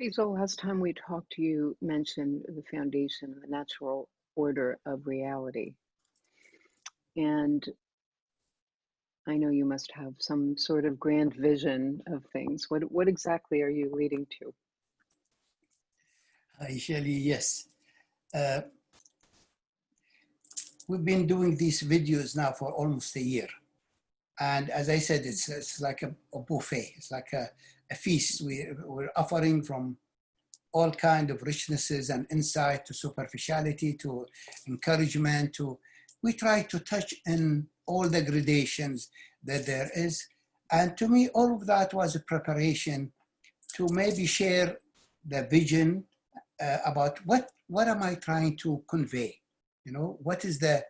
Faisal, last time we talked to you mentioned the foundation, the natural order of reality. And I know you must have some sort of grand vision of things. What exactly are you leading to? Actually, yes. Uh, we've been doing these videos now for almost a year. And as I said, it's like a buffet. It's like a feast. We're offering from all kind of richnesses and insight to superficiality to encouragement to, we try to touch in all the gradations that there is. And to me, all of that was a preparation to maybe share the vision about what am I trying to convey? You know, what is the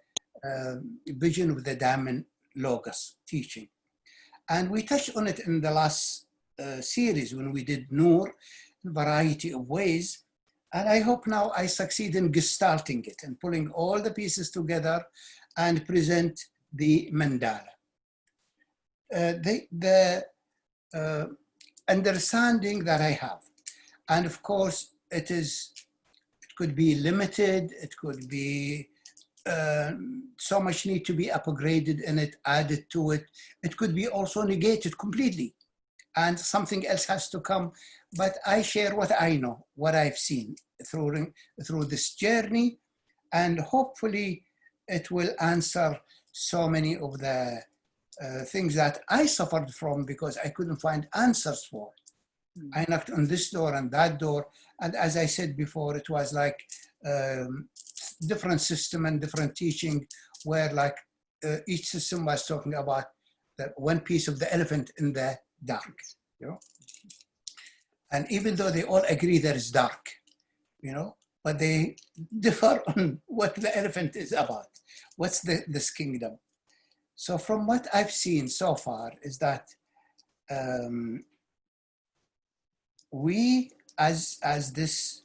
vision of the diamond logos teaching? And we touched on it in the last series when we did N.O.O.R in a variety of ways. And I hope now I succeed in gestalting it and pulling all the pieces together and present the mandala. The understanding that I have, and of course it could be limited, it could be so much need to be upgraded in it, added to it. It could be also negated completely and something else has to come. But I share what I know, what I've seen through this journey, and hopefully it will answer so many of the things that I suffered from because I couldn't find answers for. I knocked on this door and that door, and as I said before, it was like different system and different teaching where like each system was talking about that one piece of the elephant in the dark, you know. And even though they all agree there is dark, you know, but they differ on what the elephant is about. What's this kingdom? So from what I've seen so far is that we as this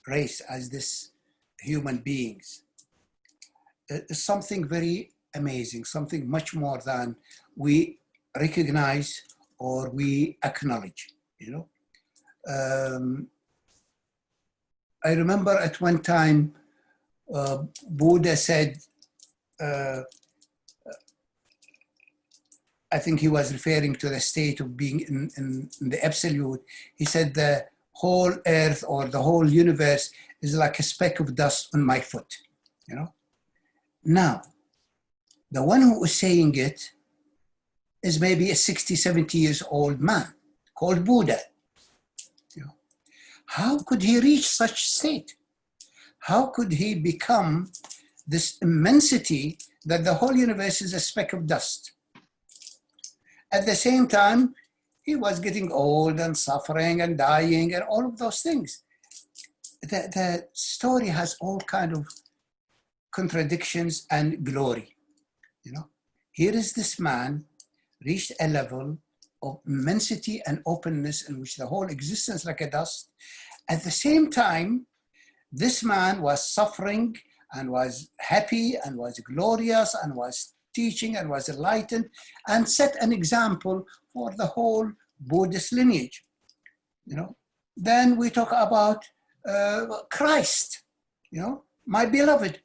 race, as this human beings, is something very amazing, something much more than we recognize or we acknowledge, you know. I remember at one time, Buddha said, I think he was referring to the state of being in the absolute. He said the whole earth or the whole universe is like a speck of dust on my foot, you know. Now, the one who is saying it is maybe a 60, 70 years old man called Buddha. You know, how could he reach such state? How could he become this immensity that the whole universe is a speck of dust? At the same time, he was getting old and suffering and dying and all of those things. The story has all kinds of contradictions and glory. You know, here is this man reached a level of immensity and openness in which the whole existence like a dust. At the same time, this man was suffering and was happy and was glorious and was teaching and was enlightened and set an example for the whole Buddhist lineage. You know, then we talk about Christ, you know, my beloved.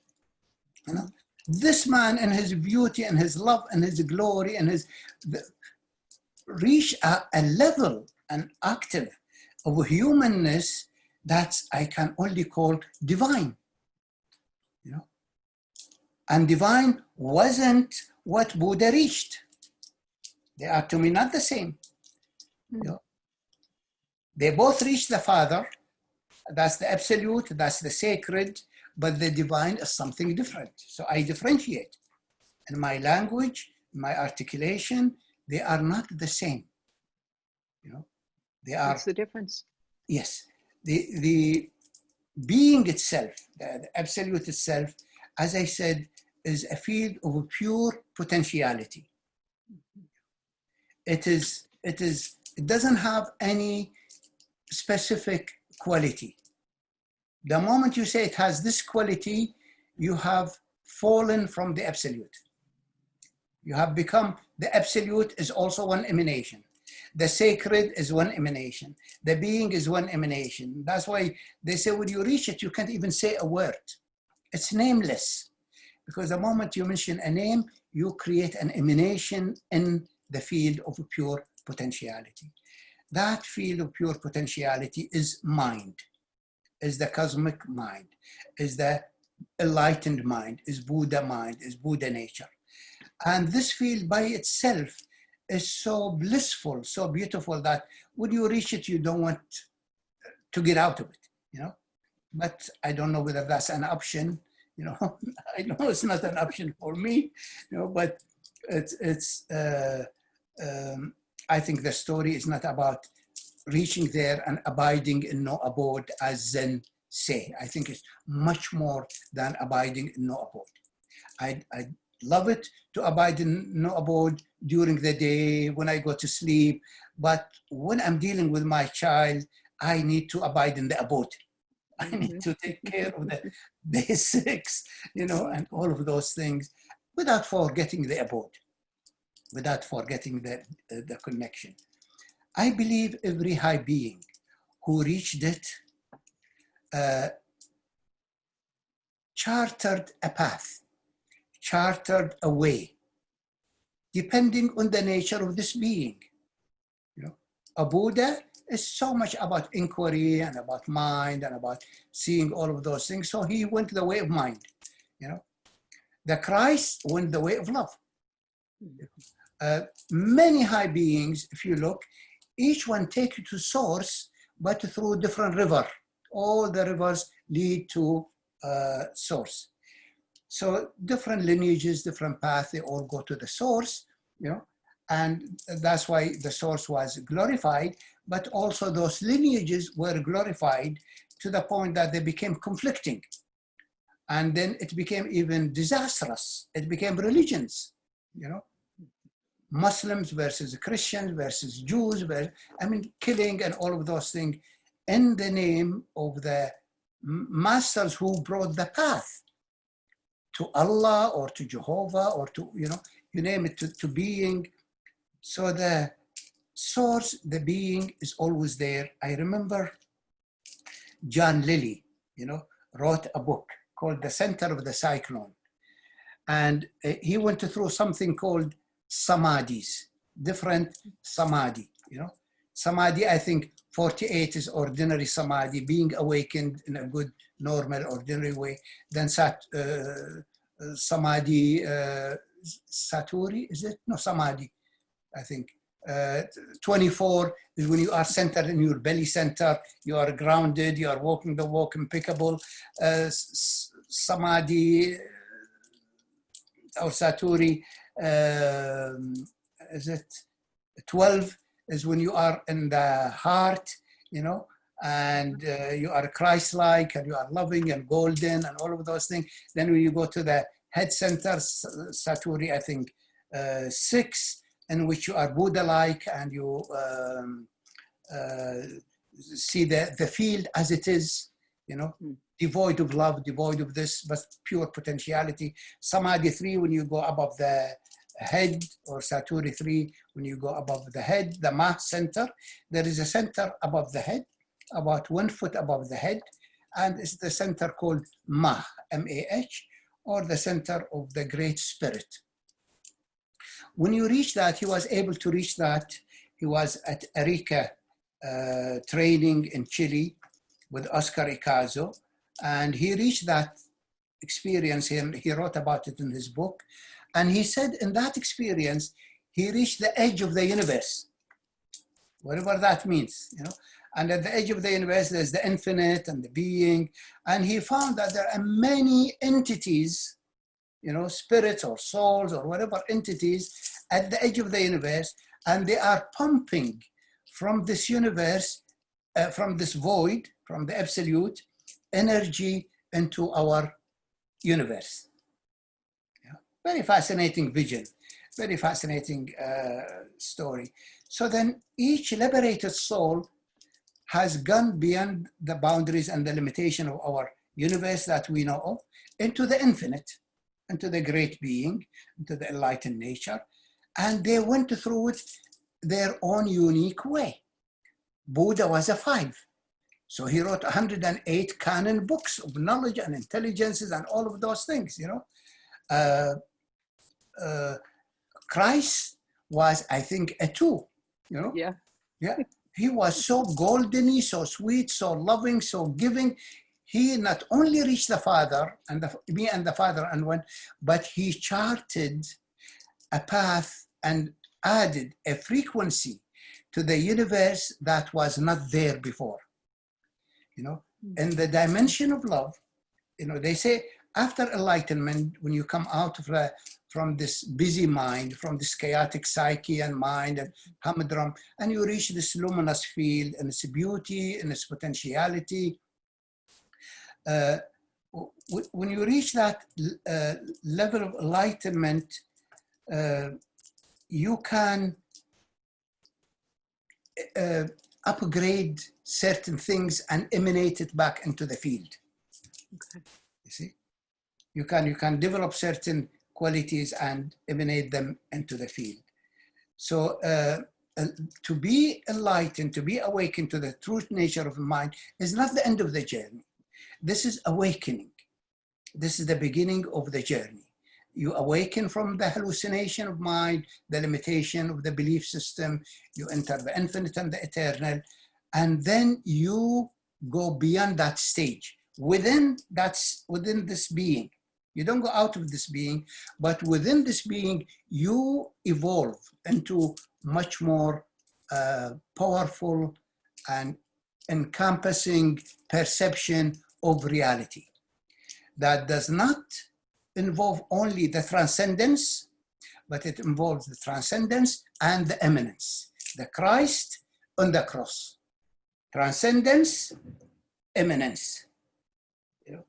You know, this man and his beauty and his love and his glory and his reach a level, an octave of humanness that I can only call divine. You know, and divine wasn't what Buddha reached. They are to me not the same. You know, they both reach the Father. That's the absolute, that's the sacred, but the divine is something different. So I differentiate. In my language, my articulation, they are not the same. You know, they are. What's the difference? Yes, the being itself, the absolute itself, as I said, is a field of pure potentiality. It doesn't have any specific quality. The moment you say it has this quality, you have fallen from the absolute. You have become, the absolute is also one emanation. The sacred is one emanation. The being is one emanation. That's why they say when you reach it, you can't even say a word. It's nameless. Because the moment you mention a name, you create an emanation in the field of pure potentiality. That field of pure potentiality is mind, is the cosmic mind, is the enlightened mind, is Buddha mind, is Buddha nature. And this field by itself is so blissful, so beautiful that when you reach it, you don't want to get out of it, you know? But I don't know whether that's an option, you know? I know it's not an option for me, you know, but I think the story is not about reaching there and abiding in no abode as Zen say. I think it's much more than abiding in no abode. I love it to abide in no abode during the day when I go to sleep, but when I'm dealing with my child, I need to abide in the abode. I need to take care of the basics, you know, and all of those things without forgetting the abode, without forgetting the connection. I believe every high being who reached it chartered a path, chartered a way, depending on the nature of this being. You know, a Buddha is so much about inquiry and about mind and about seeing all of those things. So he went the way of mind. You know, the Christ went the way of love. Many high beings, if you look, each one take you to source, but through different river. All the rivers lead to source. So different lineages, different paths, they all go to the source, you know, and that's why the source was glorified, but also those lineages were glorified to the point that they became conflicting. And then it became even disastrous. It became religions, you know, Muslims versus Christians versus Jews, killing and all of those things in the name of the masters who brought the path to Allah or to Jehovah or to, you know, you name it, to being. So the source, the being is always there. I remember John Lilly, you know, wrote a book called The Center of the Cyclone. And he went through something called samadhis, different samadhi, you know. Samadhi, I think 48 is ordinary samadhi, being awakened in a good, normal, ordinary way. Then samadhi, saturi, is it? No, samadhi, I think. 24 is when you are centered in your belly center, you are grounded, you are walking the walk impeccable. Samadhi or saturi, is it 12 is when you are in the heart, you know, and you are Christ-like and you are loving and golden and all of those things. Then when you go to the head center, saturi, I think 6, in which you are Buddha-like and you see the field as it is, you know, devoid of love, devoid of this, but pure potentiality. Samadhi 3, when you go above the head, or Saturi 3, when you go above the head, the Ma center. There is a center above the head, about 1 foot above the head, and it's the center called Ma, M-A-H, or the center of the Great Spirit. When you reach that, he was able to reach that. He was at Arica training in Chile with Oscar Icazo, and he reached that experience, and he wrote about it in his book. And he said in that experience, he reached the edge of the universe, whatever that means, you know. And at the edge of the universe, there's the infinite and the being. And he found that there are many entities, you know, spirits or souls or whatever entities at the edge of the universe, and they are pumping from this universe, from this void, from the absolute, energy into our universe. Yeah. Very fascinating vision, very fascinating story. So then each liberated soul has gone beyond the boundaries and the limitation of our universe that we know of, into the infinite, into the great being, into the enlightened nature. And they went through it their own unique way. Buddha was a 5. So he wrote 108 canon books of knowledge and intelligences and all of those things, you know. Uh, Christ was, I think, a 2, you know. Yeah. Yeah. He was so goldeny, so sweet, so loving, so giving. He not only reached the Father, and me and the Father and one, but he charted a path and added a frequency to the universe that was not there before. You know, in the dimension of love, you know, they say after enlightenment, when you come out of from this busy mind, from this chaotic psyche and mind and humdrum, and you reach this luminous field and its beauty and its potentiality. When you reach that level of enlightenment, you can upgrade certain things and emanate it back into the field. Okay. You see, you can develop certain qualities and emanate them into the field. So to be enlightened, to be awakened to the true nature of the mind is not the end of the journey. This is awakening. This is the beginning of the journey. You awaken from the hallucination of mind, the limitation of the belief system, you enter the infinite and the eternal, and then you go beyond that stage. Within this being, you don't go out of this being, but within this being, you evolve into much more powerful and encompassing perception of reality that does not involve only the transcendence, but it involves the transcendence and the immanence. The Christ on the cross. Transcendence, immanence. You know?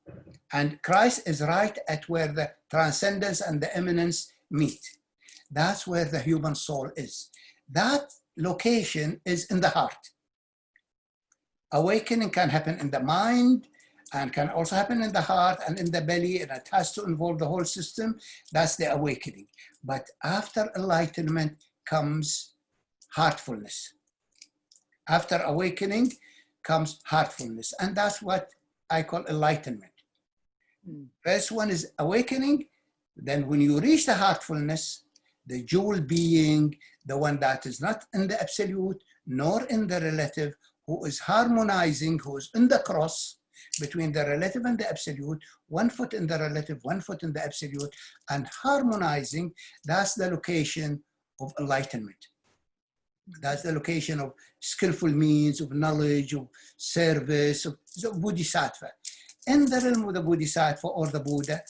And Christ is right at where the transcendence and the immanence meet. That's where the human soul is. That location is in the heart. Awakening can happen in the mind, and can also happen in the heart and in the belly, and it has to involve the whole system. That's the awakening. But after enlightenment comes heartfulness. After awakening comes heartfulness, and that's what I call enlightenment. First one is awakening, then when you reach the heartfulness, the jewel being, the one that is not in the absolute nor in the relative, who is harmonizing, who is in the cross, between the relative and the absolute, 1 foot in the relative, 1 foot in the absolute, and harmonizing, that's the location of enlightenment. That's the location of skillful means, of knowledge, of service, of bodhisattva. In the realm of the bodhisattva or the Buddha,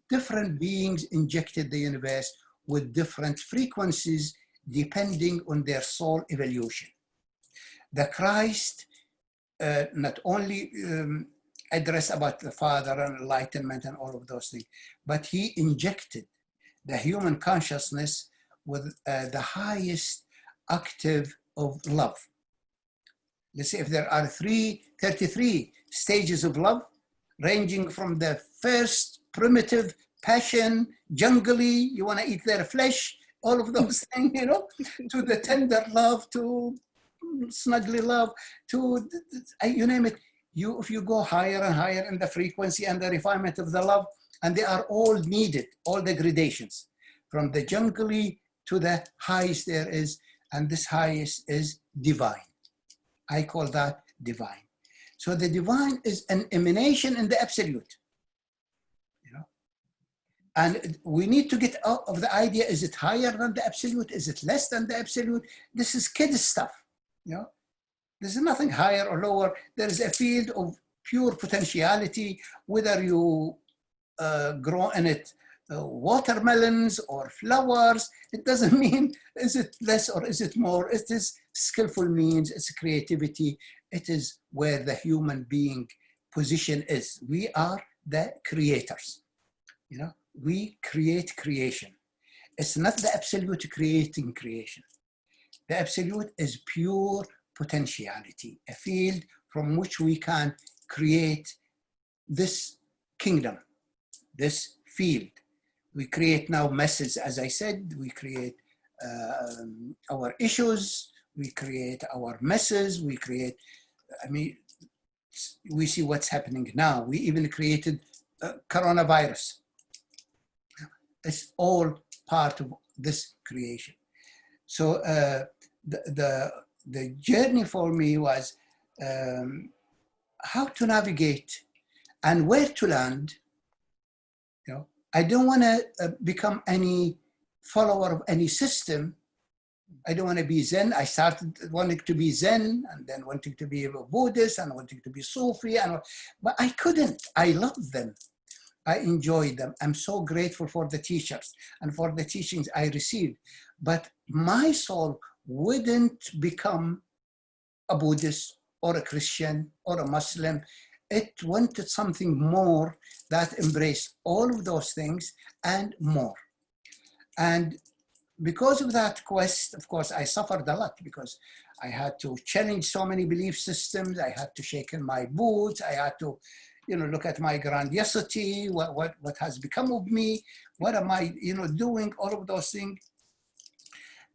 different beings injected the universe with different frequencies depending on their soul evolution. The Christ not only addressed about the Father and enlightenment and all of those things, but he injected the human consciousness with the highest octave of love. Let's say if there are 33 stages of love, ranging from the first primitive passion, jungly, you want to eat their flesh, all of those things, you know, to the tender love, to snuggly love, to you name it. If you go higher and higher in the frequency and the refinement of the love, and they are all needed, all the gradations, from the jungly to the highest there is, and this highest is divine. I call that divine. So the divine is an emanation in the absolute, you know. And we need to get out of the idea, is it higher than the absolute? Is it less than the absolute? This is kid stuff. You know, there's nothing higher or lower. There is a field of pure potentiality, whether you grow in it watermelons or flowers. It doesn't mean is it less or is it more. It is skillful means, it's creativity. It is where the human being position is. We are the creators. You know, we create creation. It's not the absolute creating creation. The absolute is pure potentiality, a field from which we can create this kingdom, this field. We create now masses, as I said, we create our issues, we create our messes, we create, I mean, we see what's happening now. We even created coronavirus. It's all part of this creation. So the journey for me was how to navigate and where to land. You know, I don't want to become any follower of any system. I don't want to be Zen. I started wanting to be Zen and then wanting to be a Buddhist and wanting to be Sufi, but I couldn't. I love them. I enjoy them. I'm so grateful for the teachers and for the teachings I received. But my soul wouldn't become a Buddhist or a Christian or a Muslim. It wanted something more that embraced all of those things and more. And because of that quest, of course, I suffered a lot because I had to challenge so many belief systems. I had to shake in my boots. I had to, you know, look at my grandiosity. What has become of me? What am I, you know, doing? All of those things.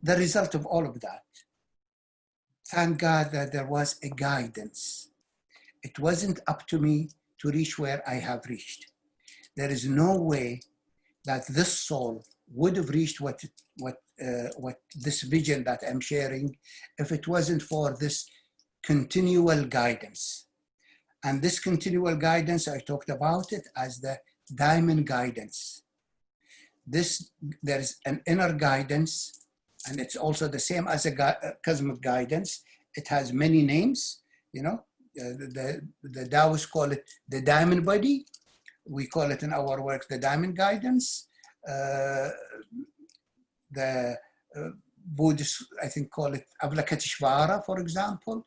The result of all of that, thank God that there was a guidance. It wasn't up to me to reach where I have reached. There is no way that this soul would have reached what this vision that I'm sharing if it wasn't for this continual guidance. And this continual guidance, I talked about it as the diamond guidance. There's an inner guidance, and it's also the same as a cosmic guidance. It has many names, you know. The Taoists call it the diamond body. We call it in our work the diamond guidance. The Buddhists, I think, call it Avalokiteshvara, for example.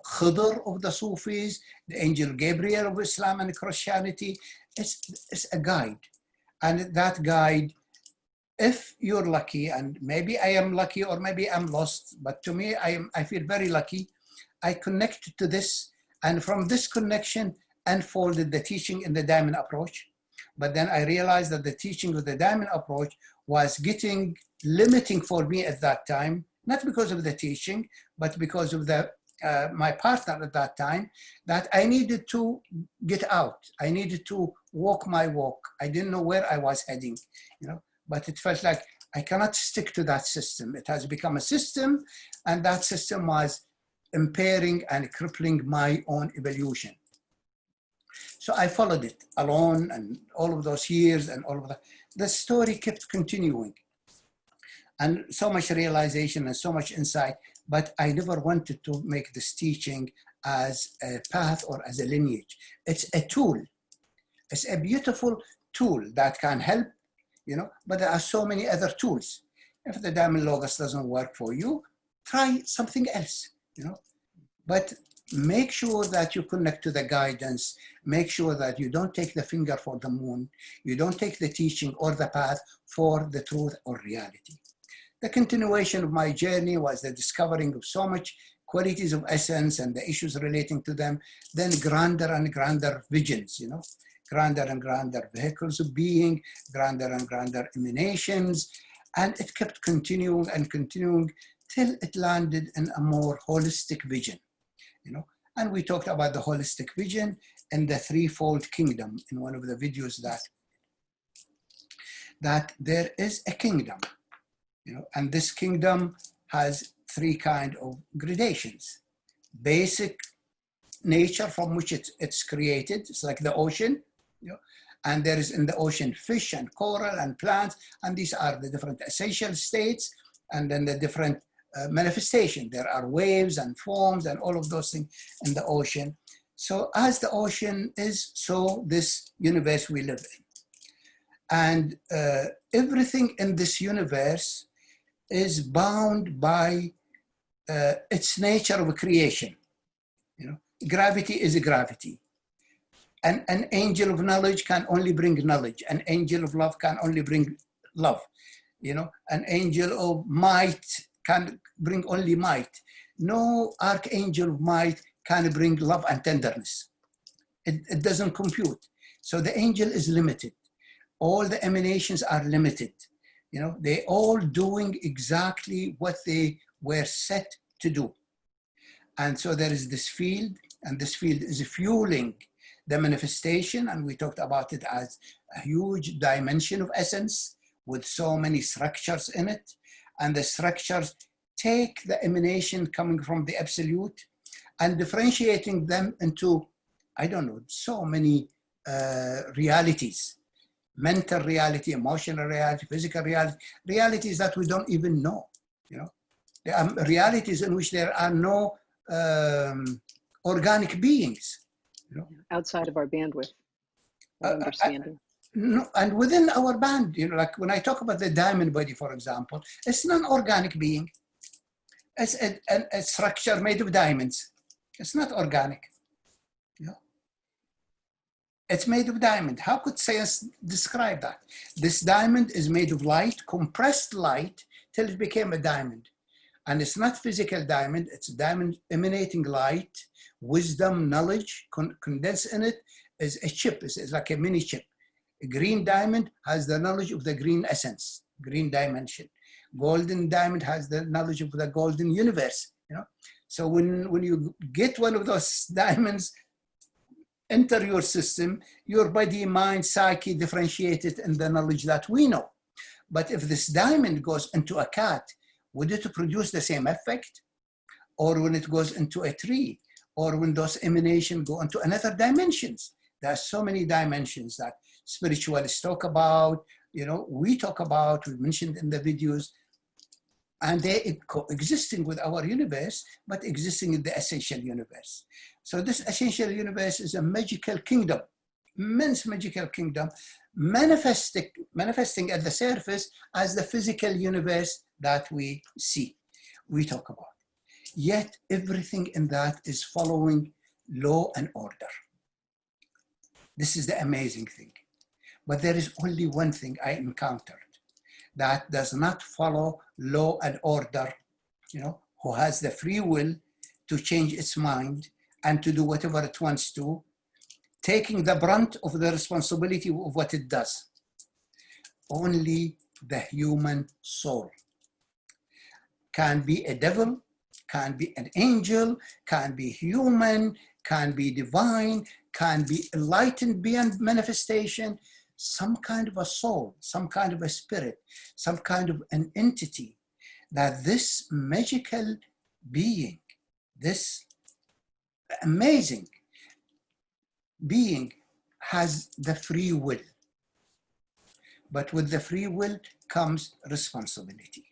Khidr of the Sufis, the angel Gabriel of Islam and Christianity. It's a guide. And that guide, if you're lucky, and maybe I am lucky or maybe I'm lost, but to me, I feel very lucky. I connected to this, and from this connection unfolded the teaching in the diamond approach. But then I realized that the teaching of the diamond approach was getting limiting for me at that time, not because of the teaching, but because of my partner at that time, that I needed to get out. I needed to walk my walk. I didn't know where I was heading, you know, but it felt like I cannot stick to that system. It has become a system, and that system was impairing and crippling my own evolution. So I followed it alone, and all of those years and all of that. The story kept continuing, and so much realization and so much insight, but I never wanted to make this teaching as a path or as a lineage. It's a tool. It's a beautiful tool that can help, you know, but there are so many other tools. If the diamond logos doesn't work for you, try something else, you know. But make sure that you connect to the guidance. Make sure that you don't take the finger for the moon. You don't take the teaching or the path for the truth or reality. The continuation of my journey was the discovering of so much qualities of essence and the issues relating to them, then grander and grander visions, you know, grander and grander vehicles of being, grander and grander emanations. And it kept continuing and continuing till it landed in a more holistic vision, you know. And we talked about the holistic vision and the threefold kingdom in one of the videos, that there is a kingdom, you know, and this kingdom has three kinds of gradations. Basic nature from which it's created. It's like the ocean, you know, and there is in the ocean fish and coral and plants, and these are the different essential states, and then the different manifestation. There are waves and forms and all of those things in the ocean. So as the ocean is, so this universe we live in. And everything in this universe is bound by its nature of creation. You know, gravity is a gravity. An angel of knowledge can only bring knowledge. An angel of love can only bring love. You know, an angel of might can bring only might. No archangel of might can bring love and tenderness. It doesn't compute. So the angel is limited. All the emanations are limited. You know, they all doing exactly what they were set to do. And so there is this field, and this field is fueling the manifestation, and we talked about it as a huge dimension of essence with so many structures in it. And the structures take the emanation coming from the absolute and differentiating them into, I don't know, so many realities. Mental reality, emotional reality, physical reality, realities that we don't even know, you know. There are realities in which there are no organic beings, you know? Outside of our bandwidth of understanding. No, and within our band, you know, like when I talk about the diamond body, for example, it's non-organic being. It's a structure made of diamonds. It's not organic. You know? It's made of diamond. How could science describe that? This diamond is made of light, compressed light, till it became a diamond. And it's not physical diamond, it's diamond emanating light, wisdom, knowledge, condensed in it is a chip, it's like a mini chip. A green diamond has the knowledge of the green essence, green dimension. Golden diamond has the knowledge of the golden universe, you know? So when you get one of those diamonds, enter your system, your body, mind, psyche differentiated in the knowledge that we know. But if this diamond goes into a cat, would it produce the same effect? Or when it goes into a tree, or when those emanations go into another dimensions? There are so many dimensions that spiritualists talk about, you know, we talk about, we mentioned in the videos, and they coexisting with our universe, but existing in the essential universe. So this essential universe is a magical kingdom, immense magical kingdom, manifesting at the surface as the physical universe that we see, we talk about. Yet everything in that is following law and order. This is the amazing thing. But there is only one thing I encountered that does not follow law and order, you know, who has the free will to change its mind and to do whatever it wants to, taking the brunt of the responsibility of what it does. Only the human soul can be a devil, can be an angel, can be human, can be divine, can be enlightened beyond manifestation, some kind of a soul, some kind of a spirit, some kind of an entity, that this magical being, this amazing being has the free will. But with the free will comes responsibility.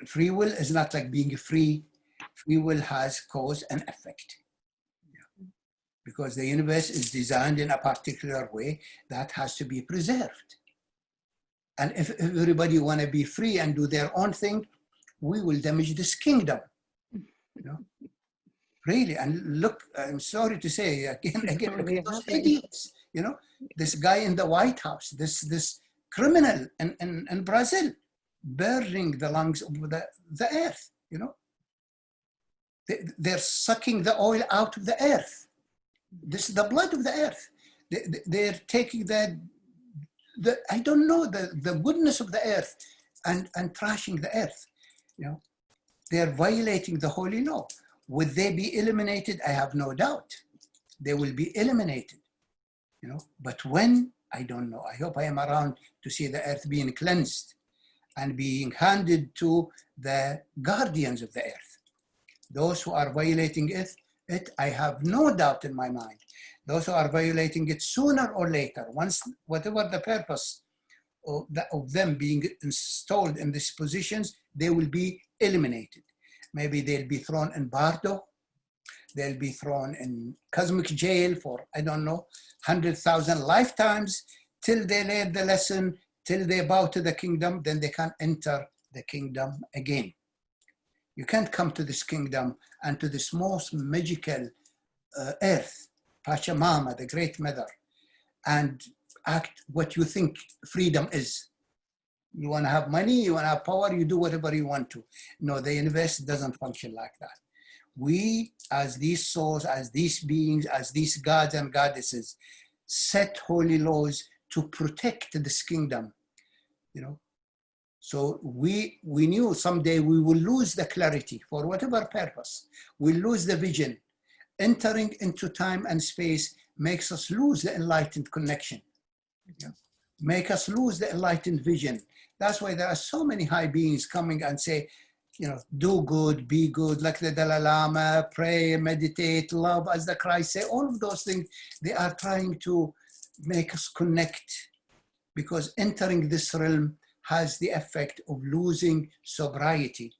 Free will is not like being free. Free will has cause and effect. Because the universe is designed in a particular way that has to be preserved. And if everybody want to be free and do their own thing, we will damage this kingdom. You know? Really, and look, I'm sorry to say, again, look at those idiots. You know, this guy in the White House, this criminal in Brazil, burning the lungs of the earth, you know. They're sucking the oil out of the earth. This is the blood of the earth. They're taking I don't know, the goodness of the earth and trashing the earth, you know. They're violating the holy law. Would they be eliminated? I have no doubt. They will be eliminated, you know. But when? I don't know. I hope I am around to see the earth being cleansed and being handed to the guardians of the earth. Those who are violating it, I have no doubt in my mind. Those who are violating it sooner or later, once, whatever the purpose of them being installed in these positions, they will be eliminated. Maybe they'll be thrown in Bardo, they'll be thrown in cosmic jail for, I don't know, 100,000 lifetimes, till they learn the lesson, till they bow to the kingdom, then they can enter the kingdom again. You can't come to this kingdom and to this most magical earth, Pachamama, the Great Mother, and act what you think freedom is. You want to have money, you want to have power, you do whatever you want to. No, the universe doesn't function like that. We, as these souls, as these beings, as these gods and goddesses, set holy laws to protect this kingdom, you know. So we knew someday we will lose the clarity for whatever purpose. We'll lose the vision. Entering into time and space makes us lose the enlightened connection, yeah? Make us lose the enlightened vision. That's why there are so many high beings coming and say, you know, do good, be good, like the Dalai Lama, pray, meditate, love, as the Christ say. All of those things, they are trying to make us connect, because entering this realm has the effect of losing sobriety,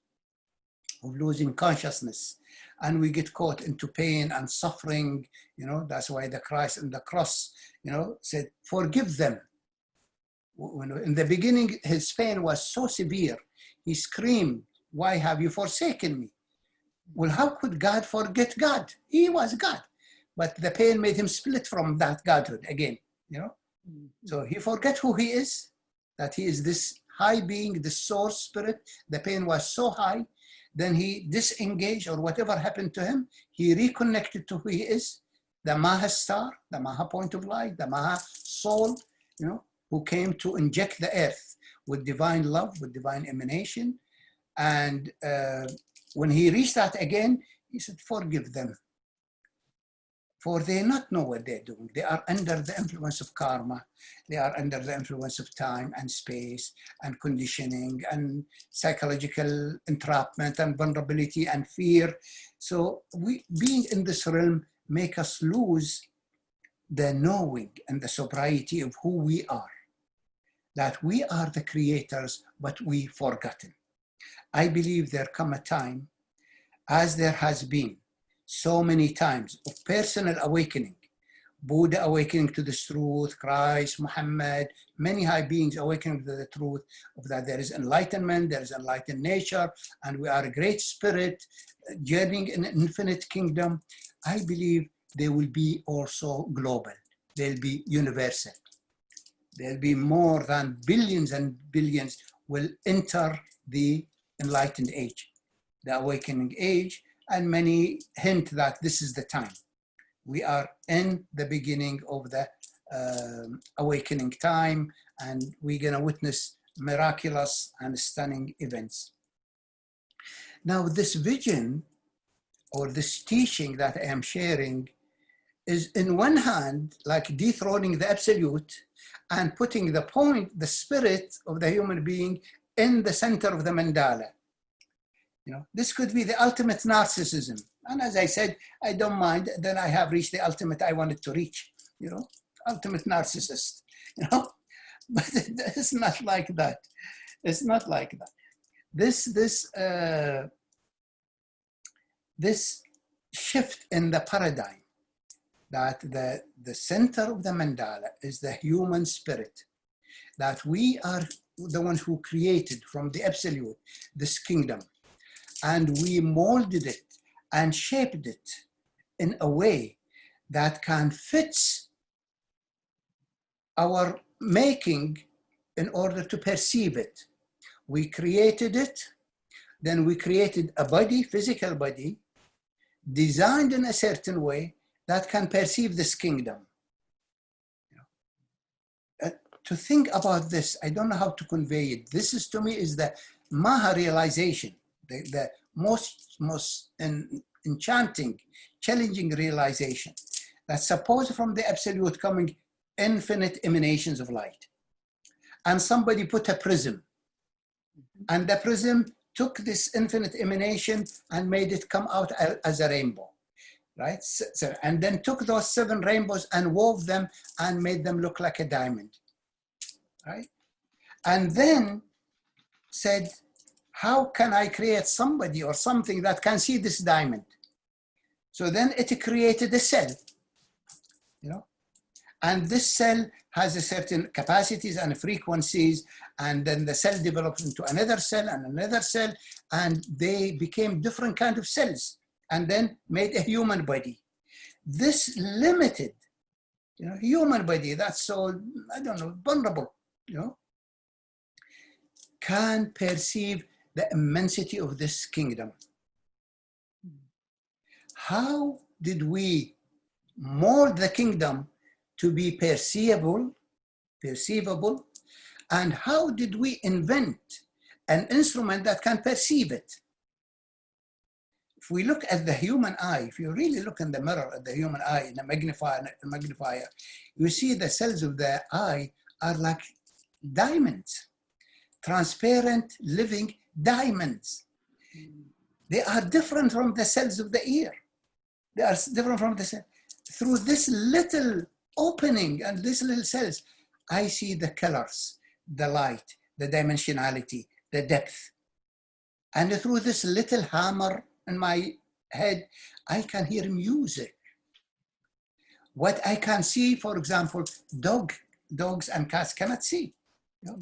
of losing consciousness, and we get caught into pain and suffering. You know, that's why the Christ on the cross, you know, said, forgive them. In the beginning, his pain was so severe. He screamed, why have you forsaken me? Well, how could God forget God? He was God. But the pain made him split from that godhood again, you know? So he forgot who he is, that he is this high being, this source spirit. The pain was so high. Then he disengaged, or whatever happened to him, he reconnected to who he is, the Maha star, the Maha point of light, the Maha soul, you know, who came to inject the earth with divine love, with divine emanation. And when he reached that again, he said, forgive them, for they not know what they're doing. They are under the influence of karma. They are under the influence of time and space and conditioning and psychological entrapment and vulnerability and fear. So we, being in this realm, make us lose the knowing and the sobriety of who we are, that we are the creators, but we forgotten. I believe there come a time, as there has been so many times, of personal awakening, Buddha awakening to this truth, Christ, Mohammed, many high beings awakening to the truth of that there is enlightenment, there is enlightened nature, and we are a great spirit journeying in an infinite kingdom. I believe they will be also global. They'll be universal. There'll be more than billions and billions will enter the enlightened age, the awakening age, and many hint that this is the time. We are in the beginning of the awakening time, and we're gonna witness miraculous and stunning events. Now, this vision or this teaching that I am sharing is, in one hand, like dethroning the absolute and putting the point, the spirit of the human being in the center of the mandala. You know, this could be the ultimate narcissism. And as I said, I don't mind, then I have reached the ultimate I wanted to reach, you know, ultimate narcissist, you know, but it's not like that. It's not like that. This shift in the paradigm, that the center of the mandala is the human spirit, that we are the ones who created from the absolute this kingdom, and we molded it and shaped it in a way that can fit our making in order to perceive it. We created it, then we created a body, physical body, designed in a certain way that can perceive this kingdom. To think about this, I don't know how to convey it. This is, to me, is the Maha realization, the most enchanting, challenging realization, that suppose from the absolute coming infinite emanations of light, and somebody put a prism, and the prism took this infinite emanation and made it come out as a rainbow, right? So, and then took those 7 rainbows and wove them and made them look like a diamond, right? And then said, how can I create somebody or something that can see this diamond? So then it created a cell, you know, and this cell has a certain capacities and frequencies, and then the cell developed into another cell and another cell, and they became different kind of cells, and then made a human body. This limited, you know, human body that's so, I don't know, vulnerable, you know, can perceive the immensity of this kingdom. How did we mold the kingdom to be perceivable perceivable. And how did we invent an instrument that can perceive it? If we look at the human eye, if you really look in the mirror at the human eye in a magnifier, you see the cells of the eye are like diamonds, transparent, living diamonds. They are different from the cells of the ear. They are different from the cells. Through this little opening and these little cells, I see the colors, the light, the dimensionality, the depth. And through this little hammer in my head, I can hear music. What I can see, for example, dogs and cats cannot see. You know?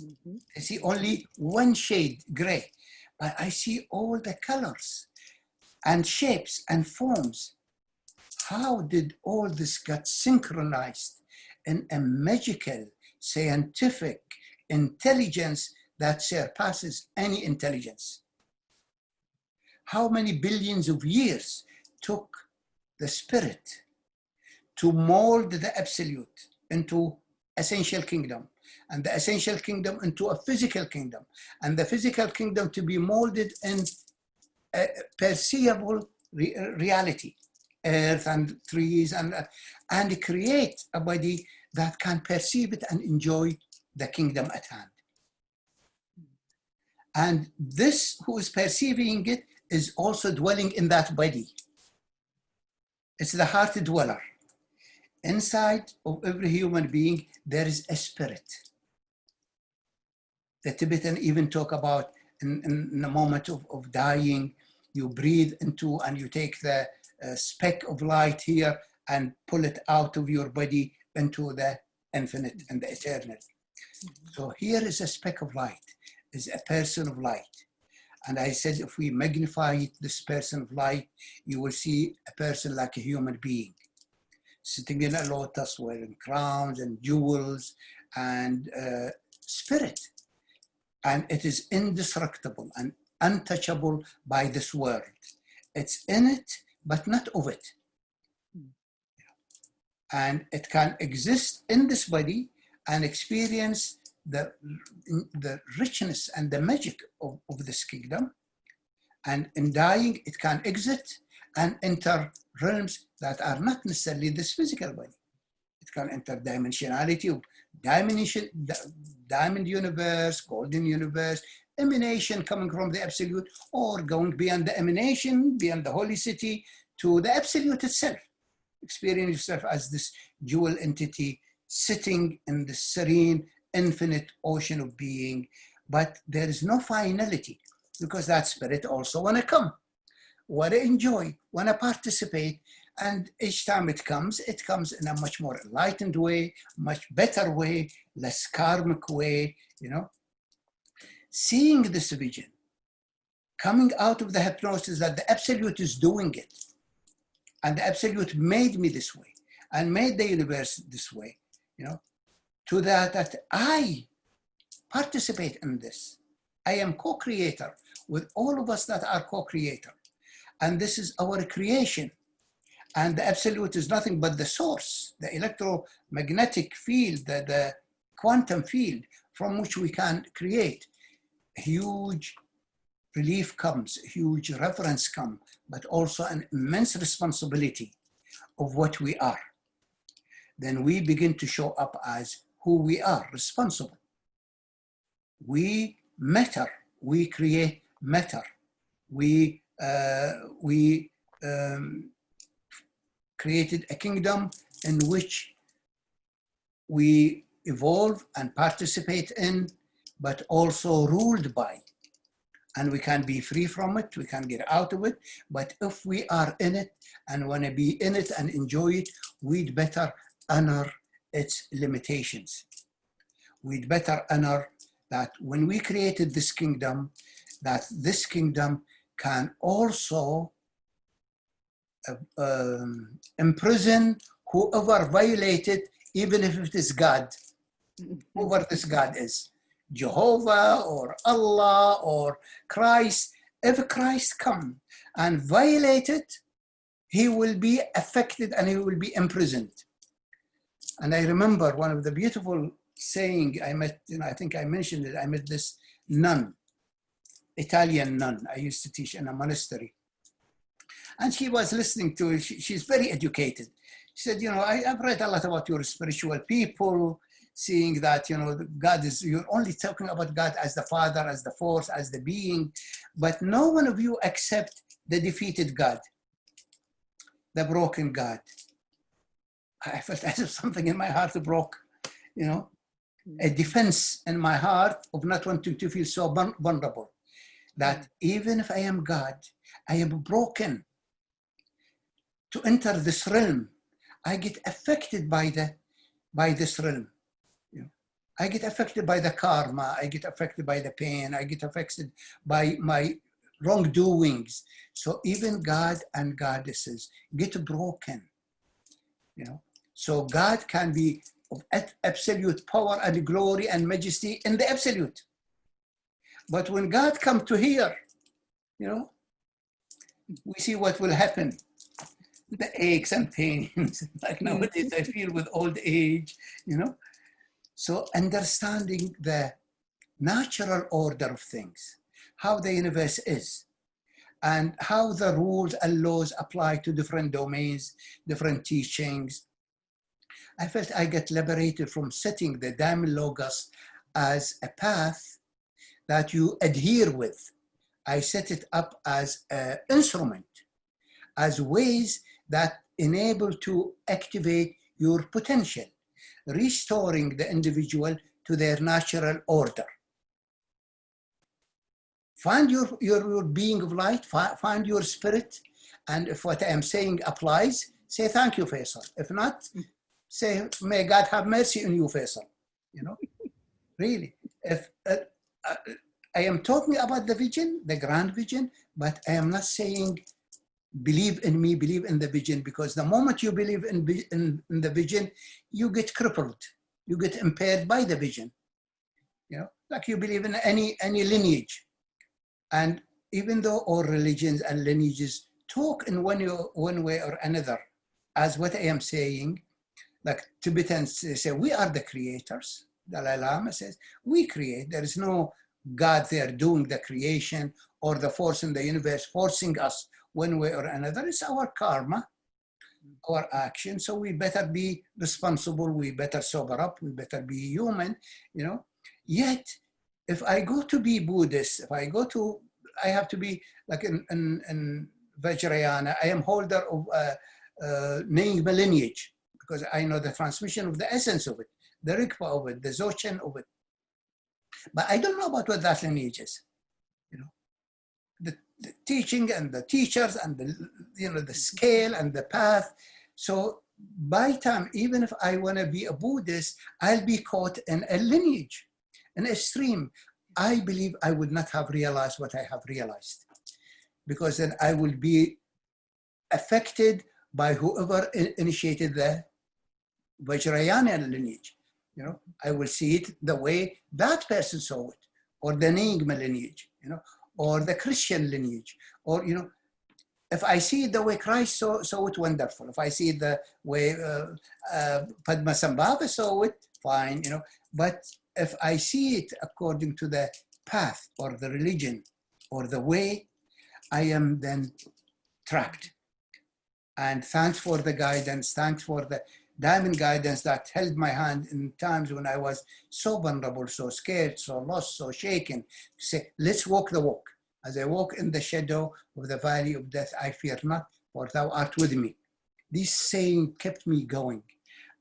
They see only one shade, gray. But I see all the colors and shapes and forms. How did all this get synchronized in a magical, scientific intelligence that surpasses any intelligence? How many billions of years took the spirit to mold the absolute into essential kingdom, and the essential kingdom into a physical kingdom, and the physical kingdom to be molded in a perceivable reality, earth and trees, and create a body that can perceive it and enjoy the kingdom at hand. And this who is perceiving it is also dwelling in that body. It's the heart dweller. Inside of every human being, there is a spirit. The Tibetan even talk about in the moment of dying, you breathe into and you take the speck of light here and pull it out of your body into the infinite and the eternal. So here is a speck of light, is a person of light. And I said, if we magnify this person of light, you will see a person like a human being, sitting in a lotus, wearing crowns and jewels and spirit. And it is indestructible and untouchable by this world. It's in it, but not of it. And it can exist in this body and experience the richness and the magic of this kingdom. And in dying, it can exit and enter realms that are not necessarily this physical body. It can enter dimensionality of diamond universe, golden universe, emanation coming from the absolute, or going beyond the emanation, beyond the holy city, to the absolute itself. Experience yourself as this dual entity sitting in the serene, infinite ocean of being. But there is no finality, because that spirit also want to come, want to enjoy, want to participate. And each time it comes in a much more enlightened way, much better way, less karmic way, you know. Seeing this vision, coming out of the hypnosis that the absolute is doing it, and the absolute made me this way, and made the universe this way, you know, to that I participate in this. I am co-creator with all of us that are co-creator. And this is our creation. And the absolute is nothing but the source, the electromagnetic field, the quantum field from which we can create. A huge relief comes, a huge reverence comes, but also an immense responsibility of what we are. Then we begin to show up as who we are, responsible. We matter, we create matter. We created a kingdom in which we evolve and participate in, but also ruled by. And we can be free from it, we can get out of it, but if we are in it and want to be in it and enjoy it, we'd better honor its limitations. We'd better honor that when we created this kingdom, that this kingdom can also imprison whoever violated, even if it is God, whoever this God is, Jehovah or Allah or Christ. If Christ come and violate it, he will be affected and he will be imprisoned. And I remember one of the beautiful saying, I met, I think I mentioned it, I met this nun, Italian nun. I used to teach in a monastery. And she was listening to, she's very educated. She said, I've read a lot about your spiritual people, seeing that, God is, you're only talking about God as the Father, as the force, as the being, but no one of you accept the defeated God, the broken God. I felt as if something in my heart broke, a defense in my heart of not wanting to feel so vulnerable, that even if I am God, I am broken. To enter this realm, I get affected by this realm. I get affected by the karma, I get affected by the pain, I get affected by my wrongdoings. So even God and goddesses get broken. So God can be of absolute power and glory and majesty in the absolute. But when God comes to here, we see what will happen. The aches and pains, like nowadays I feel with old age, So understanding the natural order of things, how the universe is, and how the rules and laws apply to different domains, different teachings. I felt I get liberated from setting the Diamond Logos as a path that you adhere with. I set it up as an instrument, as ways that enable to activate your potential, restoring the individual to their natural order. Find your being of light, find your spirit, and if what I am saying applies, say thank you, Faisal. If not, say, may God have mercy on you, Faisal. Really. If I am talking about the vision, the grand vision, but I am not saying believe in me, believe in the vision, because the moment you believe in the vision, you get crippled, you get impaired by the vision. Like you believe in any lineage. And even though all religions and lineages talk in one way or another, as what I am saying, like Tibetans say, we are the creators. Dalai Lama says, we create. There is no God there doing the creation or the force in the universe forcing us one way or another. It's our karma, our action. So we better be responsible. We better sober up. We better be human, Yet, if I go to be Buddhist, I have to be like in Vajrayana, I am holder of Nyingma lineage, because I know the transmission of the essence of it, the Rigpa of it, the Dzogchen of it. But I don't know about what that lineage is. The teaching and the teachers and the scale and the path. So by time, even if I want to be a Buddhist, I'll be caught in a lineage, in a stream. I believe I would not have realized what I have realized, because then I will be affected by whoever initiated the Vajrayana lineage. I will see it the way that person saw it, or the Nyingma lineage, or the Christian lineage, or, if I see it the way Christ saw it, wonderful. If I see it the way Padmasambhava saw it, fine, But if I see it according to the path or the religion or the way, I am then trapped. And thanks for the guidance, thanks for the diamond guidance that held my hand in times when I was so vulnerable, so scared, so lost, so shaken, to say, let's walk the walk. As I walk in the shadow of the valley of death, I fear not, for thou art with me. This saying kept me going.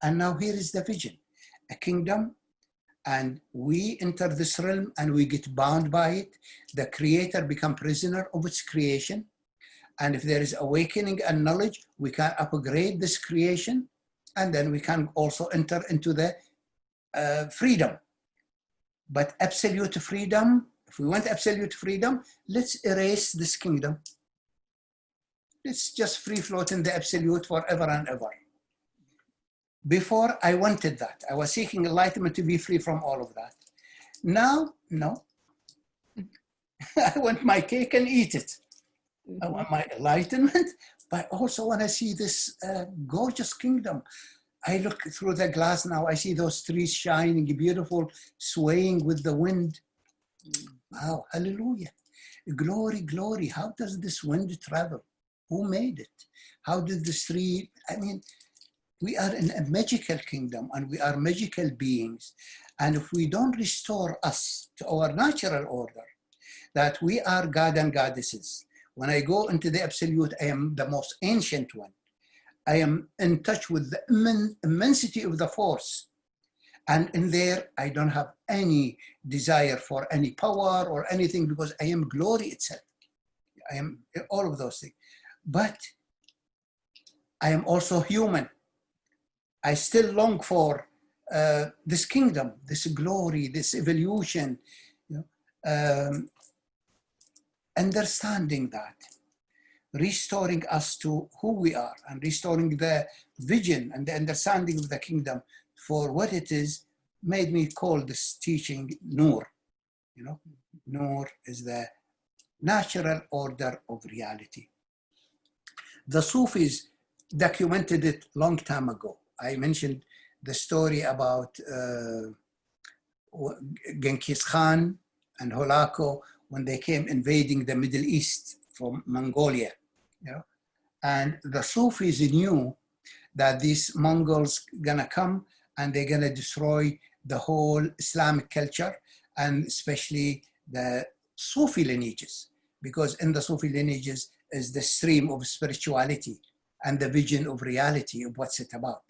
And now here is the vision, a kingdom, and we enter this realm and we get bound by it. The creator becomes prisoner of its creation. And if there is awakening and knowledge, we can upgrade this creation, and then we can also enter into the freedom. But absolute freedom, if we want absolute freedom, let's erase this kingdom. Let's just free float in the absolute forever and ever. Before, I wanted that. I was seeking enlightenment to be free from all of that. Now, no. I want my cake and eat it. I want my enlightenment, but I also want to see this gorgeous kingdom. I look through the glass now, I see those trees shining, beautiful, swaying with the wind. Wow, hallelujah. Glory, glory. How does this wind travel? Who made it? How did this tree, I mean, we are in a magical kingdom and we are magical beings. And if we don't restore us to our natural order, that we are God and goddesses. When I go into the absolute, I am the most ancient one. I am in touch with the immensity of the force. And in there, I don't have any desire for any power or anything because I am glory itself. I am all of those things. But I am also human. I still long for this kingdom, this glory, this evolution, you know, understanding that, restoring us to who we are and restoring the vision and the understanding of the kingdom for what it is, made me call this teaching N.O.O.R. You know, N.O.O.R is the natural order of reality. The Sufis documented it long time ago. I mentioned the story about Genghis Khan and Holako when they came invading the Middle East from Mongolia, you know, and the Sufis knew that these Mongols gonna come and they're gonna destroy the whole Islamic culture and especially the Sufi lineages, because in the Sufi lineages is the stream of spirituality and the vision of reality of what's it about,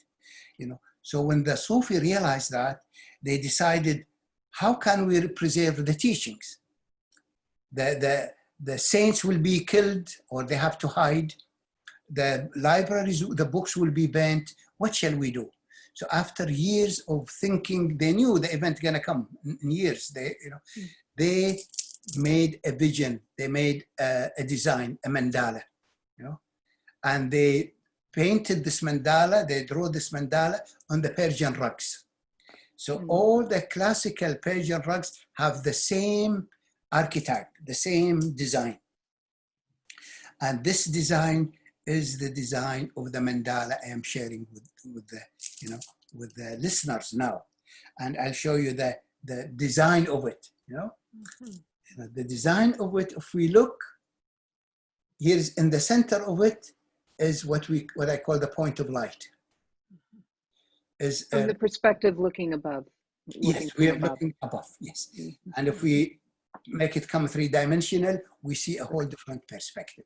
you know. So when the Sufi realized that, they decided, how can we preserve the teachings? The saints will be killed or they have to hide. The libraries, the books will be burnt. What shall we do? So after years of thinking, they knew the event gonna come in years. They made a vision. They made a design, a mandala, you know, and they painted this mandala. They drew this mandala on the Persian rugs. So all the classical Persian rugs have the same archetype, the same design. And this design is the design of the mandala I am sharing with the, you know, with the listeners now. And I'll show you the design of it, you know. You know, the design of it, if we look, here's in the center of it is what I call the point of light. Is from the perspective looking above. Yes, we are looking above, yes. And if we make it come three-dimensional, we see a whole different perspective.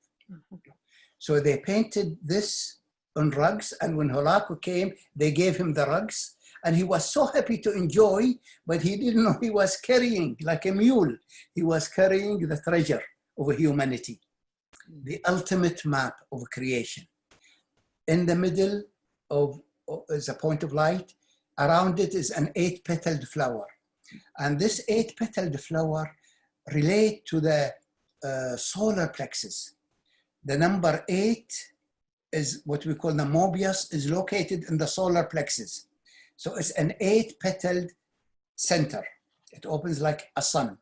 So they painted this on rugs, and when Holako came, they gave him the rugs, and he was so happy to enjoy, but he didn't know he was carrying, like a mule, he was carrying the treasure of humanity, the ultimate map of creation. In the middle is a point of light. Around it is an 8-petaled flower. And this 8-petaled flower relate to the solar plexus. The number 8 is what we call the Mobius, is located in the solar plexus. So it's an 8-petaled center. It opens like a sun.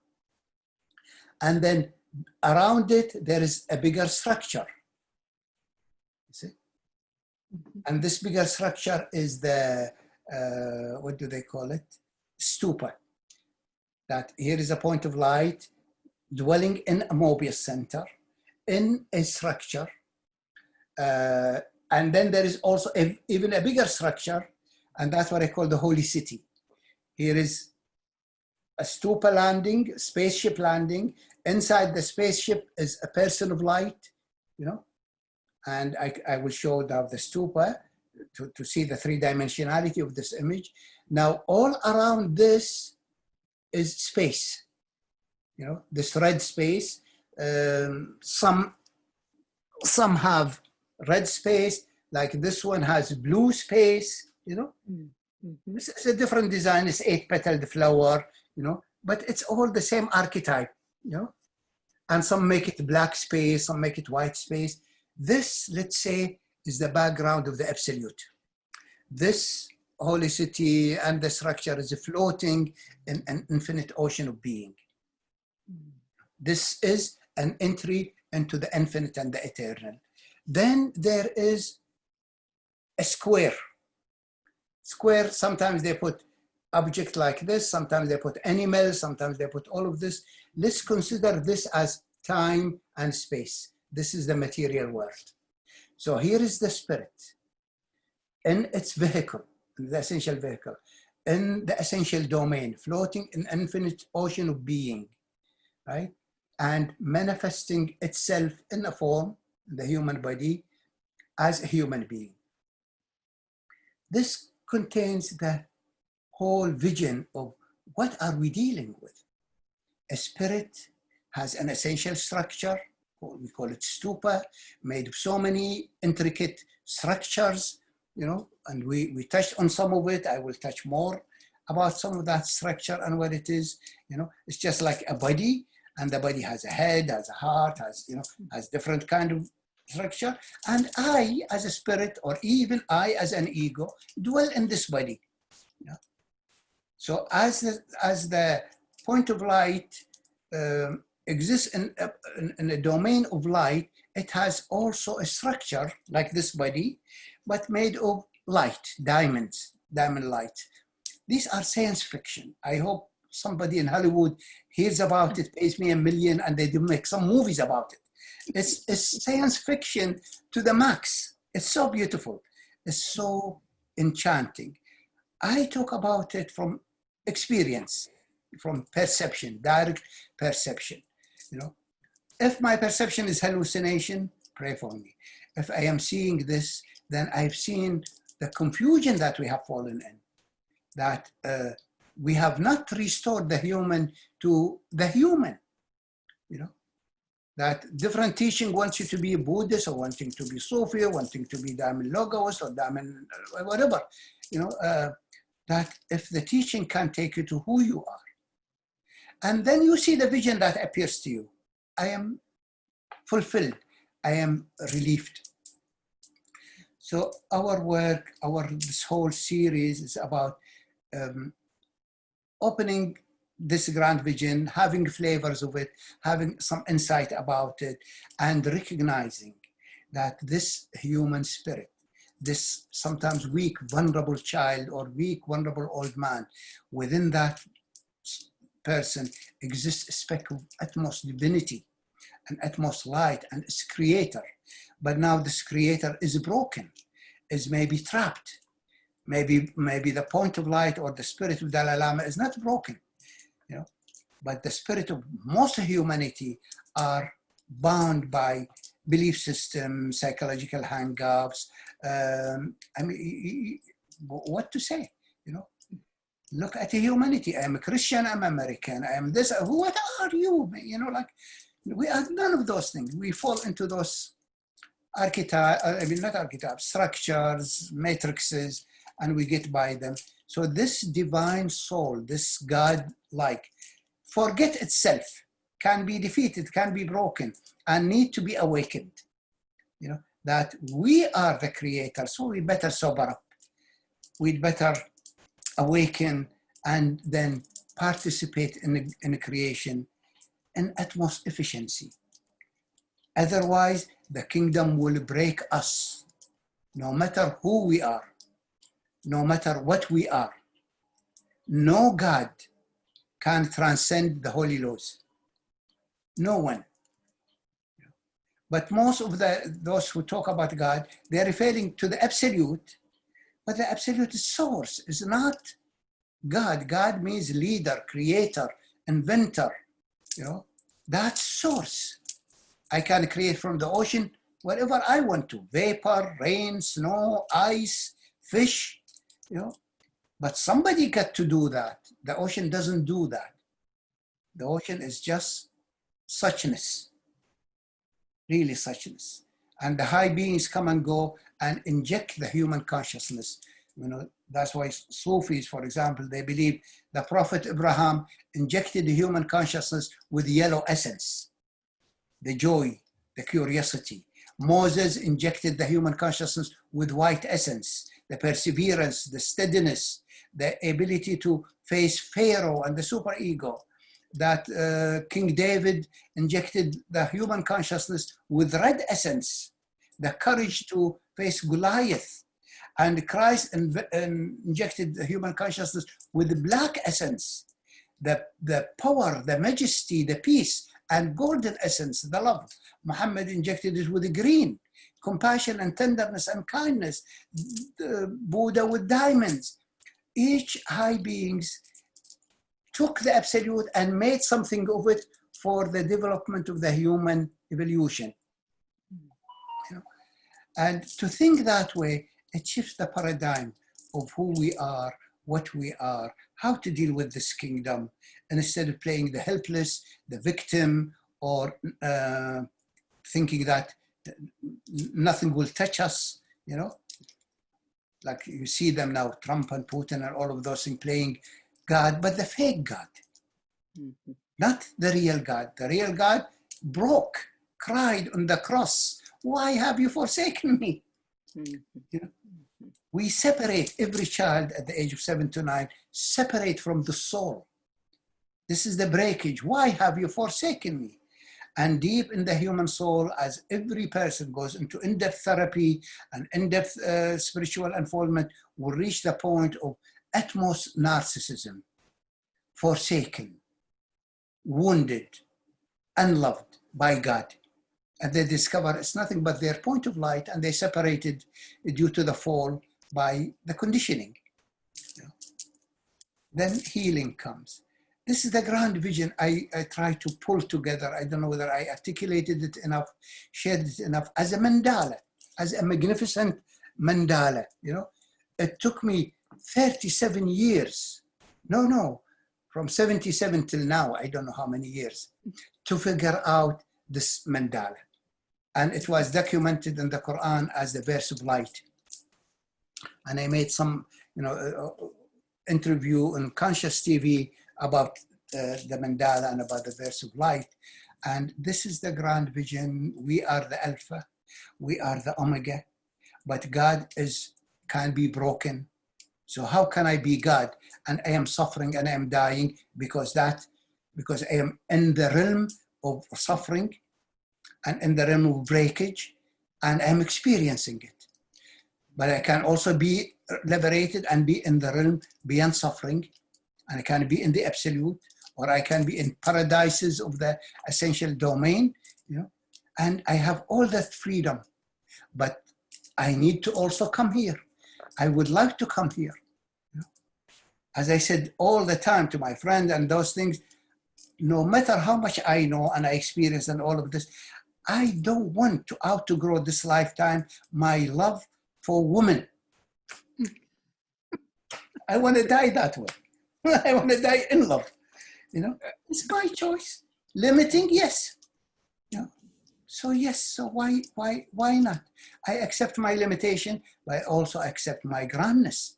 And then around it, there is a bigger structure. You see? And this bigger structure is the, what do they call it? Stupa. That here is a point of light dwelling in a Mobius center, in a structure. And then there is also even a bigger structure, and that's what I call the holy city. Here is a stupa landing, spaceship landing. Inside the spaceship is a person of light, you know, and I will show now the stupa to see the three-dimensionality of this image. Now, all around this is space, you know, this red space. Some have red space, like this one has blue space, you know. It's a different design, it's 8-petaled flower, you know, but it's all the same archetype, you know. And some make it black space, some make it white space. This, let's say, is the background of the absolute. This holy city and the structure is floating in an infinite ocean of being. This is an entry into the infinite and the eternal. Then there is a square. Square, sometimes they put object like this, sometimes they put animals, sometimes they put all of this. Let's consider this as time and space. This is the material world. So here is the spirit in its vehicle, the essential vehicle, in the essential domain, floating in infinite ocean of being, right? And manifesting itself in a form, the human body, as a human being. This contains the whole vision of what are we dealing with. A spirit has an essential structure, we call it stupa, made of so many intricate structures, and we touched on some of it. I will touch more about some of that structure and what it is. It's just like a body, and the body has a head, has a heart, has different kind of structure. And I, as a spirit, or even I, as an ego, dwell in this body. So as the point of light exists in a domain of light, it has also a structure like this body, but made of light, diamond light. These are science fiction. I hope somebody in Hollywood hears about it, pays me $1 million, and they do make some movies about it. It's science fiction to the max. It's so beautiful. It's so enchanting. I talk about it from experience, from perception, direct perception. If my perception is hallucination, pray for me. If I am seeing this, then I've seen the confusion that we have fallen in, that we have not restored the human to the human, that different teaching wants you to be Buddhist, or wanting to be Sufi, or wanting to be Diamond Logos, or Diamond whatever, that if the teaching can take you to who you are, and then you see the vision that appears to you, I am fulfilled, I am relieved. So our work, this whole series is about opening this grand vision, having flavors of it, having some insight about it, and recognizing that this human spirit, this sometimes weak, vulnerable child, or weak, vulnerable old man, within that person exists a speck of utmost divinity and utmost light, and its creator. But now this creator is broken, is maybe trapped. Maybe the point of light or the spirit of Dalai Lama is not broken, but the spirit of most humanity are bound by belief system, psychological hang-ups. I mean, what to say, Look at humanity. I am a Christian, I'm American, I am this, what are you? We are none of those things. We fall into those structures, matrices, and we get by them. So this divine soul, this God-like, forget itself, can be defeated, can be broken, and need to be awakened. That we are the creator, so we better sober up. We'd better awaken and then participate in the creation in utmost efficiency. Otherwise, the kingdom will break us, no matter who we are, no matter what we are. No God can transcend the holy laws. No one. But most of those who talk about God, they're referring to the absolute, but the absolute source is not God. God means leader, creator, inventor, That source. I can create from the ocean whatever I want to, vapor, rain, snow, ice, fish, But somebody got to do that. The ocean doesn't do that. The ocean is just suchness, really suchness. And the high beings come and go and inject the human consciousness. That's why Sufis, for example, they believe the Prophet Abraham injected the human consciousness with yellow essence, the joy, the curiosity. Moses injected the human consciousness with white essence, the perseverance, the steadiness, the ability to face Pharaoh and the superego. That King David injected the human consciousness with red essence, the courage to face Goliath. And Christ injected the human consciousness with the black essence, the power, the majesty, the peace, and golden essence, the love. Muhammad injected it with the green, compassion and tenderness and kindness. The Buddha with diamonds. Each high beings took the absolute and made something of it for the development of the human evolution. You know? And to think that way, it shifts the paradigm of who we are, what we are, how to deal with this kingdom, and instead of playing the helpless, the victim, or thinking that nothing will touch us, you know, like you see them now, Trump and Putin and all of those things, playing God, but the fake God, not the real God. The real God broke, cried on the cross, why have you forsaken me? You know? We separate every child at the age of 7 to 9, separate from the soul. This is the breakage. Why have you forsaken me? And deep in the human soul, as every person goes into in-depth therapy and in-depth spiritual unfoldment, will reach the point of utmost narcissism, forsaken, wounded, unloved by God. And they discover it's nothing but their point of light, and they separated due to the fall by the conditioning. You know. Then healing comes. This is the grand vision I try to pull together. I don't know whether I articulated it enough, shared it enough, as a mandala, as a magnificent mandala. You know, it took me 37 years. No, from 77 till now, I don't know how many years, to figure out this mandala. And it was documented in the Quran as the verse of light. And I made some, you know, interview on Conscious TV about the mandala and about the verse of light. And this is the grand vision. We are the Alpha, we are the Omega, but God can be broken. So how can I be God and I am suffering and I am dying because I am in the realm of suffering and in the realm of breakage, and I'm experiencing it. But I can also be liberated and be in the realm beyond suffering, and I can be in the absolute, or I can be in paradises of the essential domain, you know, and I have all that freedom. But I need to also come here. I would like to come here. You know? As I said all the time to my friend and those things, no matter how much I know and I experience and all of this, I don't want to outgrow this lifetime my love for women. I want to die that way. I want to die in love. You know, it's my choice. Limiting, yes. You know, so yes. So why not? I accept my limitation, but I also accept my grandness.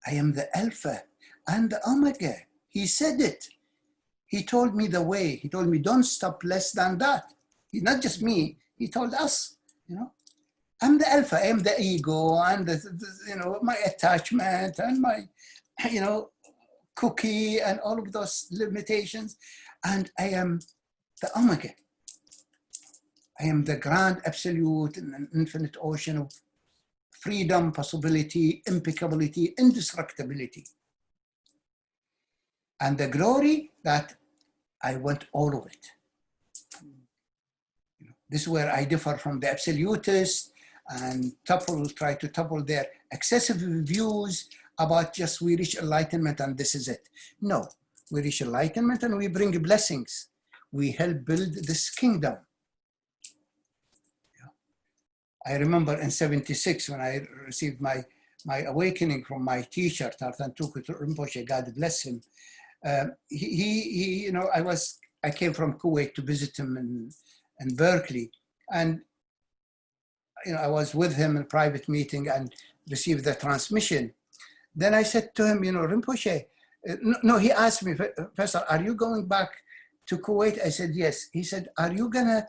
I am the Alpha and the Omega. He said it. He told me the way. He told me, don't stop less than that. Not just me. He told us. You know, I'm the Alpha. I am the ego and you know, my attachment and my, you know, cookie and all of those limitations. And I am the Omega. I am the grand absolute in an infinite ocean of freedom, possibility, impeccability, indestructibility. And the glory that I want all of it. You know, this is where I differ from the absolutists and try to topple their excessive views about just we reach enlightenment and this is it. No, we reach enlightenment and we bring blessings. We help build this kingdom. I remember in 76 when I received my awakening from my teacher, Tartan Tuku Rinpoche, God bless him. He, you know, I came from Kuwait to visit him in Berkeley, and you know, I was with him in a private meeting and received the transmission. Then I said to him, you know, Rinpoche, no, he asked me, Faisal, are you going back to Kuwait? I said, yes. He said, are you gonna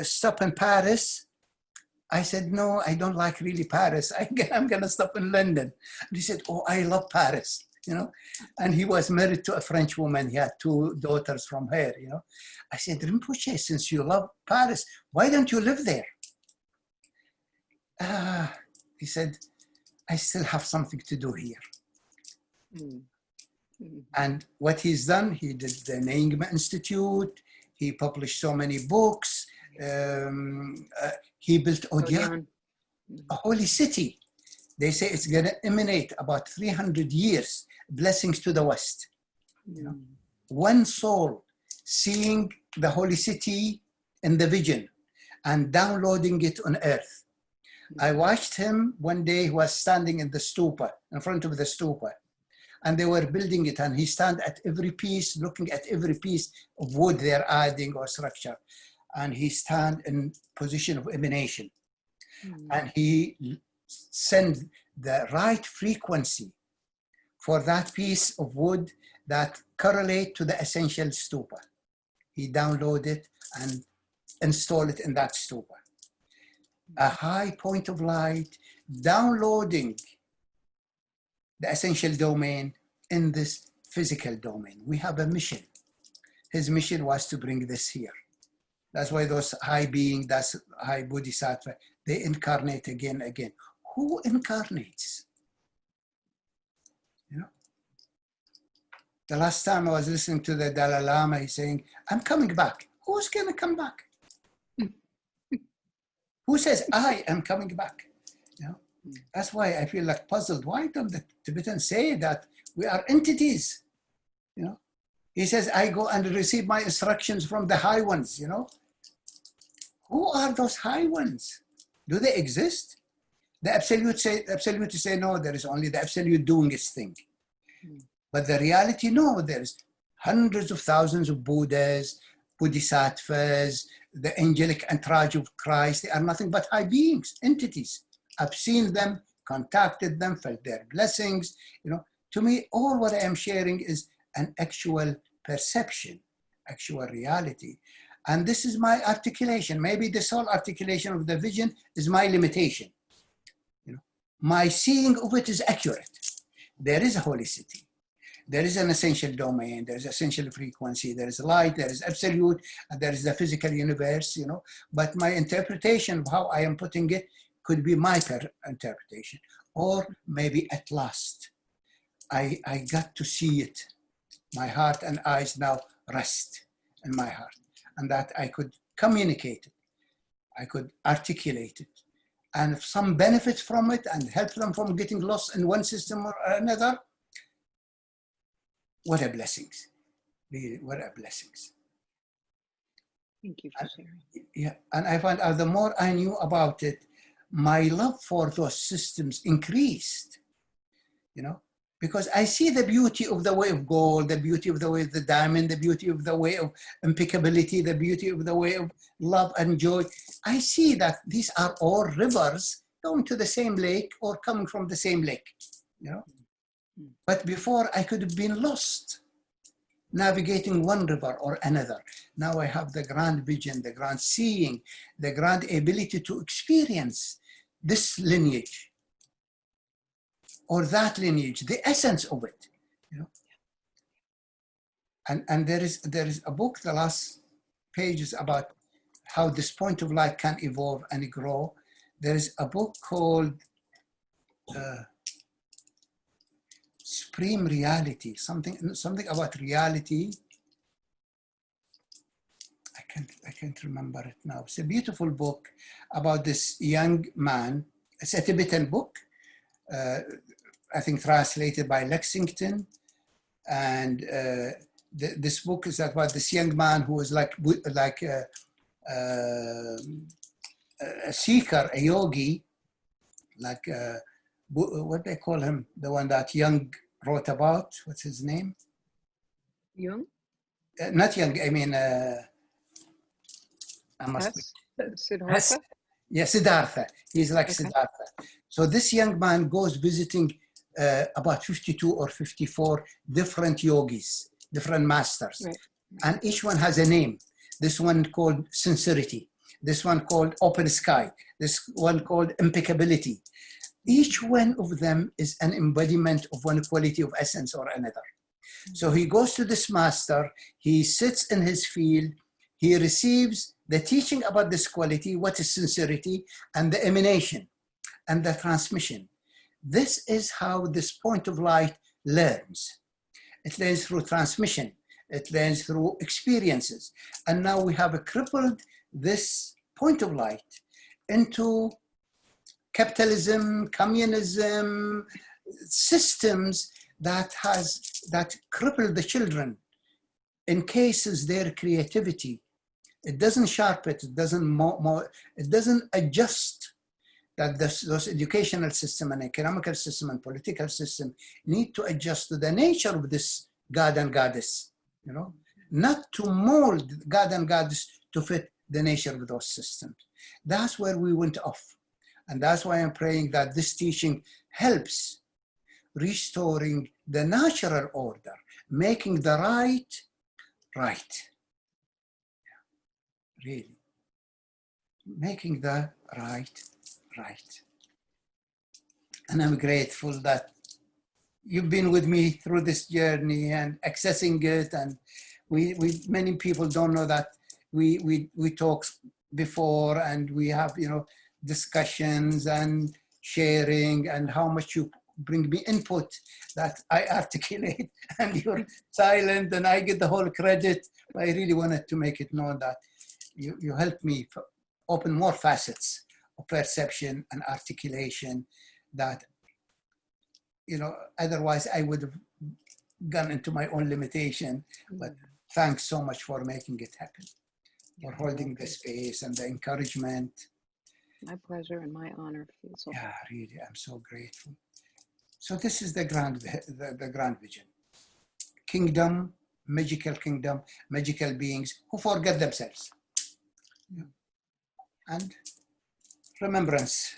stop in Paris? I said, no, I don't like really Paris. I'm gonna stop in London. And he said, oh, I love Paris, you know? And he was married to a French woman. He had 2 daughters from her, you know? I said, Rinpoche, since you love Paris, why don't you live there? he said, I still have something to do here. And what he's done, he did the N.O.O.R Institute, he published so many books, he built Odiyan, a holy city. They say it's going to emanate about 300 years, blessings to the West. You know? One soul seeing the holy city in the vision and downloading it on earth. I watched him one day. He was standing in the stupa, in front of the stupa, and they were building it, and he stand at every piece, looking at every piece of wood they're adding or structure, and he stand in position of emanation, and he send the right frequency for that piece of wood that correlate to the essential stupa. He download it and install it in that stupa. A high point of light downloading the essential domain in this physical domain. We have a mission. His mission was to bring this here. That's why those high beings, that's high bodhisattva, they incarnate again. Who incarnates? You know, the last time I was listening to the Dalai Lama, he's saying, I'm coming back. Who's going to come back? Who says, I am coming back? You know, that's why I feel like puzzled. Why don't the Tibetans say that we are entities? You know, he says, I go and receive my instructions from the high ones, you know. Who are those high ones? Do they exist? The absolutes say, no, there is only the absolute doing its thing. But the reality, no, there's hundreds of thousands of Buddhas, Bodhisattvas, the angelic entourage of Christ. They are nothing but high beings, entities. I've seen them, contacted them, felt their blessings. You know, to me, all what I am sharing is an actual perception, actual reality. And this is my articulation. Maybe this whole articulation of the vision is my limitation. You know, my seeing of it is accurate. There is a holy city. There is an essential domain. There is essential frequency. There is light. There is absolute. And there is the physical universe. You know, but my interpretation of how I am putting it could be my interpretation, or maybe at last I got to see it. My heart and eyes now rest in my heart, and that I could communicate it, I could articulate it, and if some benefit from it and help them from getting lost in one system or another, what a blessings. Really, what a blessings. Thank you for sharing. Yeah, and I found out the more I knew about it, my love for those systems increased, you know, because I see the beauty of the way of gold, the beauty of the way of the diamond, the beauty of the way of impeccability, the beauty of the way of love and joy. I see that these are all rivers going to the same lake or coming from the same lake, you know. But before I could have been lost, navigating one river or another. Now I have the grand vision, the grand seeing, the grand ability to experience this lineage or that lineage, the essence of it, you know. And there is a book, the last page is about how this point of light can evolve and grow. There is a book called Supreme Reality, something about reality. I can't remember it now. It's a beautiful book about this young man. It's a Tibetan book, I think translated by Lexington. And this book is about this young man who was like a seeker, a yogi, like what they call him, the one that Jung wrote about. What's his name? Jung? Not Jung, I mean, I must be. Siddhartha? Yeah, Siddhartha. He's like Okay. Siddhartha. So this young man goes visiting about 52 or 54 different yogis, different masters. Right. And each one has a name. This one called sincerity. This one called open sky. This one called impeccability. Each one of them is an embodiment of one quality of essence or another. So he goes to this master, he sits in his field, he receives the teaching about this quality, what is sincerity, and the emanation. and the transmission. This is how this point of light learns. It learns through transmission. It learns through experiences. And now we have crippled this point of light into capitalism, communism, systems that cripple the children, encases their creativity. It doesn't sharpen it, it doesn't adjust. That those educational system and economical system and political system need to adjust to the nature of this God and Goddess, you know, not to mold God and Goddess to fit the nature of those systems. That's where we went off. And that's why I'm praying that this teaching helps restoring the natural order, making the right, really. Making the right. And I'm grateful that you've been with me through this journey and accessing it. And many people don't know that we talk before, and we have, you know, discussions and sharing, and how much you bring me input that I articulate, and you're silent and I get the whole credit. I really wanted to make it known that you helped me open more facets of perception and articulation that, you know, otherwise I would have gone into my own limitation. But thanks so much for making it happen, for holding the space and the encouragement. My pleasure and my honor, Faisal. Yeah, really, I'm so grateful. So this is the grand vision. Kingdom, magical beings who forget themselves. Yeah. And remembrance.